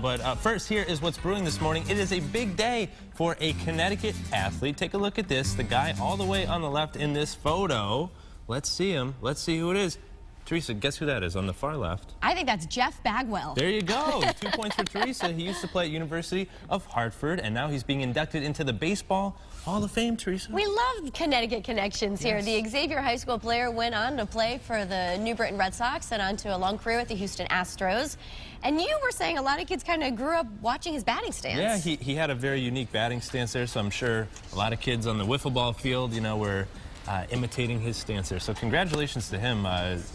But first, here is what's brewing this morning. It is a big day for a Connecticut athlete. Take a look at this. The guy all the way on the left in this photo. Let's see him. Let's see who it is. Teresa, guess who that is on the far left? I think that's Jeff Bagwell. There you go. 2 points for Teresa. He used to play at University of Hartford, and now he's being inducted into the Baseball Hall of Fame, Teresa. We love Connecticut connections here. Yes. The Xavier High School player went on to play for the New Britain Red Sox and on to a long career with the Houston Astros. And you were saying a lot of kids kind of grew up watching his batting stance. Yeah, he had a very unique batting stance there, so I'm sure a lot of kids on the wiffle ball field, you know, were imitating his stance there. So congratulations to him.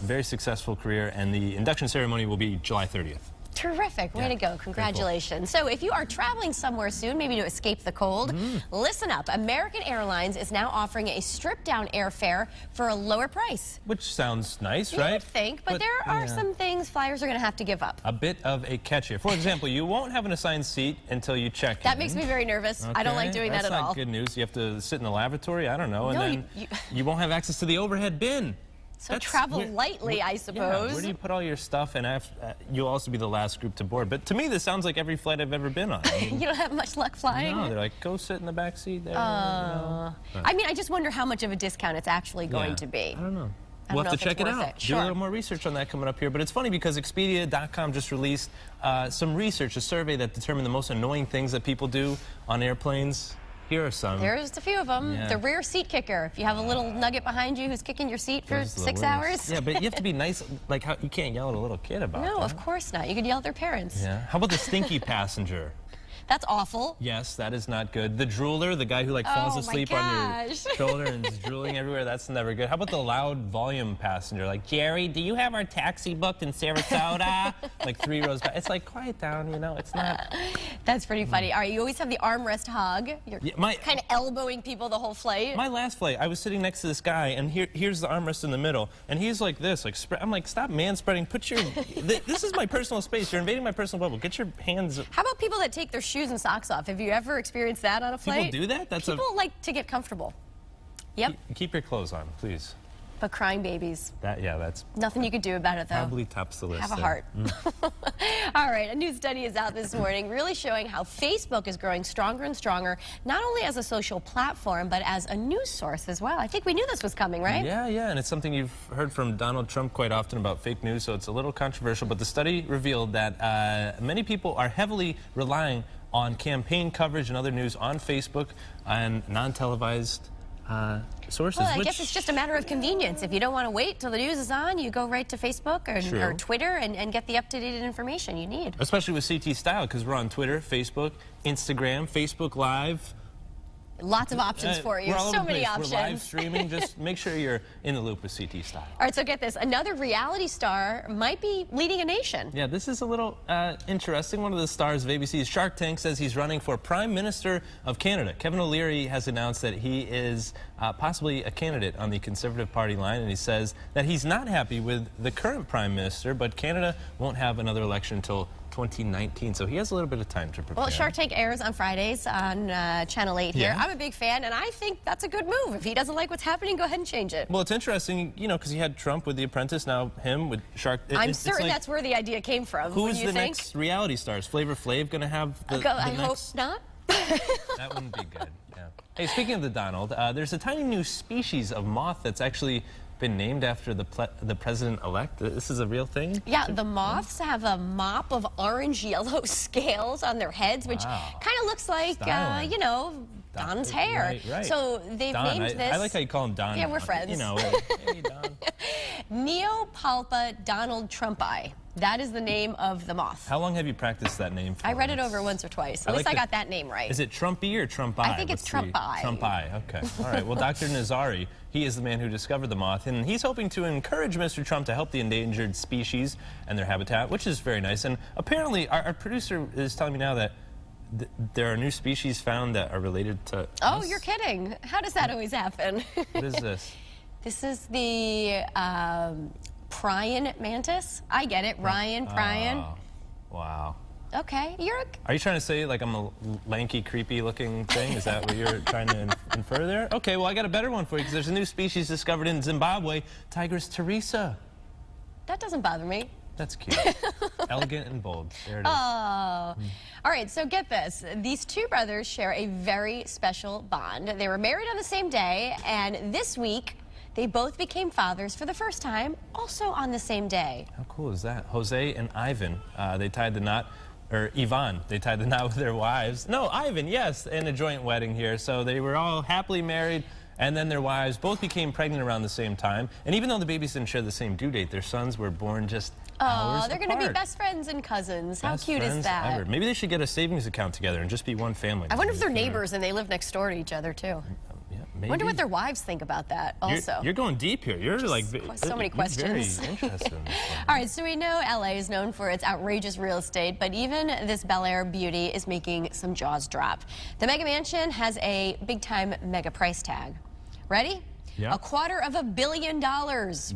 Very successful career, and the induction ceremony will be July 30th. Terrific. Way to go. Congratulations. So if you are traveling somewhere soon, maybe to escape the cold, listen up. American Airlines is now offering a stripped-down airfare for a lower price. Which sounds nice, You right? would think, but there are some things flyers are going to have to give up. A bit of a catch here. For example, you won't have an assigned seat until you check in. That makes me very nervous. I don't like doing that at all. That's not good news. You have to sit in the lavatory, I don't know, and No, then you won't have access to the overhead bin. So travel lightly, I suppose. Yeah, where do you put all your stuff? And you'll also be the last group to board. But to me, this sounds like every flight I've ever been on. I mean, you don't have much luck flying? No, they're like, go sit in the back seat there. I mean, I just wonder how much of a discount it's actually going to be. I don't know. We'll have to check it out. Sure. Do a little more research on that coming up here. But it's funny because Expedia.com just released some research, a survey that determined the most annoying things that people do on airplanes. Here are some. There's a few of them. Yeah. The rear seat kicker. If you have a little nugget behind you who's kicking your seat for 6 hours. Yeah, but you have to be nice. Like, you can't yell at a little kid about that. No, of course not. You could yell at their parents. Yeah. How about the stinky passenger? That's awful. Yes, that is not good. The drooler, the guy who like falls asleep on your shoulder and is drooling everywhere, that's never good. How about the loud volume passenger? Like, Jerry, do you have our taxi booked in Sarasota? Like 3 rows back. It's like, quiet down, you know, it's not. That's pretty funny. All right, you always have the armrest hog. You're kind of elbowing people the whole flight. My last flight, I was sitting next to this guy, and here's the armrest in the middle, and he's like this, like I'm like, stop man-spreading. Put your, this is my personal space. You're invading my personal bubble. Get your hands. How about people that take their shoes and socks off? Have you ever experienced that on a flight? People do that? People like to get comfortable. Yep. Keep your clothes on, please. But crying babies. That's nothing you could do about it, though. Probably tops the list. Have a heart. All right, a new study is out this morning really showing how Facebook is growing stronger and stronger, not only as a social platform, but as a news source as well. I think we knew this was coming, right? Yeah, and it's something you've heard from Donald Trump quite often about fake news, so it's a little controversial, but the study revealed that many people are heavily relying on campaign coverage and other news on Facebook and non-televised sources. Well, I guess it's just a matter of convenience. If you don't want to wait till the news is on, you go right to Facebook or Twitter and get the up-to-date information you need. Especially with CT Style, because we're on Twitter, Facebook, Instagram, Facebook Live. Lots of options for you. So many options. We're live streaming. Just make sure you're in the loop with CT Style. All right, so get this. Another reality star might be leading a nation. Yeah, this is a little interesting. One of the stars of ABC's Shark Tank says he's running for Prime Minister of Canada. Kevin OLeary has announced that he is possibly a candidate on the Conservative Party line, and he says that he's not happy with the current Prime Minister, but Canada won't have another election until 2019, so he has a little bit of time to prepare. Well, Shark Tank airs on Fridays on Channel 8 here. Yeah. I'm a big fan, and I think that's a good move. If he doesn't like what's happening, go ahead and change it. Well, it's interesting, you know, because you had Trump with The Apprentice, now him with Shark. I'm certain that's where the idea came from. Who's the next reality stars? Flavor Flav going to have the I next? hope not. That wouldn't be good. Yeah. Hey, speaking of the Donald, there's a tiny new species of moth that's actually been named after the president-elect. This is a real thing? Yeah, the moths have a mop of orange-yellow scales on their heads, which kind of looks like, you know, Don's hair. Right. So they've named this. I like how you call him Don. Yeah, we're friends. You know, hey, Don. Neopalpa Donald Trumpi. That is the name of the moth. How long have you practiced that name for? I read it over once or twice. At least I got that name right. Is it Trumpy or Trumpi? I think it's Trumpi. Trumpi, okay. All right. Well, Dr. Nazari, he is the man who discovered the moth, and he's hoping to encourage Mr. Trump to help the endangered species and their habitat, which is very nice. And apparently, our producer is telling me now that there are new species found that are related to us. You're kidding. How does that always happen? What is this? This is the Praying mantis. I get it. Ryan, Praying. Oh, wow. Okay. Are you trying to say like I'm a lanky, creepy looking thing? Is that what you're trying to infer there? Okay, well, I got a better one for you because there's a new species discovered in Zimbabwe, Tigris teresa. That doesn't bother me. That's cute. Elegant and bold. There it is. Oh. All right, so get this. These two brothers share a very special bond. They were married on the same day, and this week, they both became fathers for the first time, also on the same day. How cool is that? Jose and Ivan, they tied the knot, or Ivan, they tied the knot with their wives. No, Ivan, yes, in a joint wedding here. So they were all happily married, and then their wives both became pregnant around the same time. And even though the babies didn't share the same due date, their sons were born just hours Oh, they're going to be apart. best friends and cousins. How Best cute is friends that? ever. Maybe they should get a savings account together and just be one family. I wonder if they're neighbors and they live next door to each other, too. Yeah, I maybe. wonder what their wives think about that, also. You're going deep here. You're like so many you're questions. Very interested in this one. All right, so we know LA is known for its outrageous real estate, but even this Bel Air beauty is making some jaws drop. The mega mansion has a big-time mega price tag. Ready? Yeah. $250 million.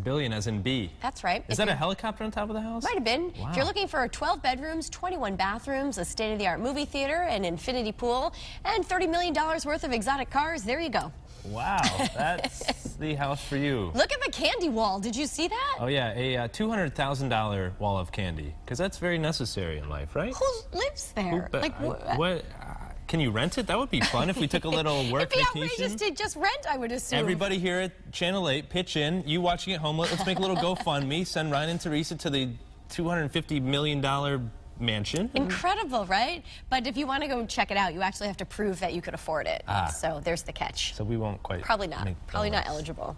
Billion as in B. That's right. Is that a helicopter on top of the house? Might have been. Wow. If you're looking for 12 bedrooms, 21 bathrooms, a state-of-the-art movie theater, an infinity pool, and $30 million worth of exotic cars, there you go. Wow, that's the house for you. Look at the candy wall. Did you see that? Oh yeah, a $200,000 wall of candy, because that's very necessary in life, right? Who lives there? But what? Can you rent it? That would be fun if we took a little work It'd be vacation. outrageous to just rent, I would assume. Everybody here at Channel 8, pitch in. You watching at home, let's make a little GoFundMe. Send Ryan and Teresa to the $250 million mansion. Incredible, right? But if you want to go check it out, you actually have to prove that you could afford it. So there's the catch. So we won't quite. Probably not. make Probably not progress. eligible.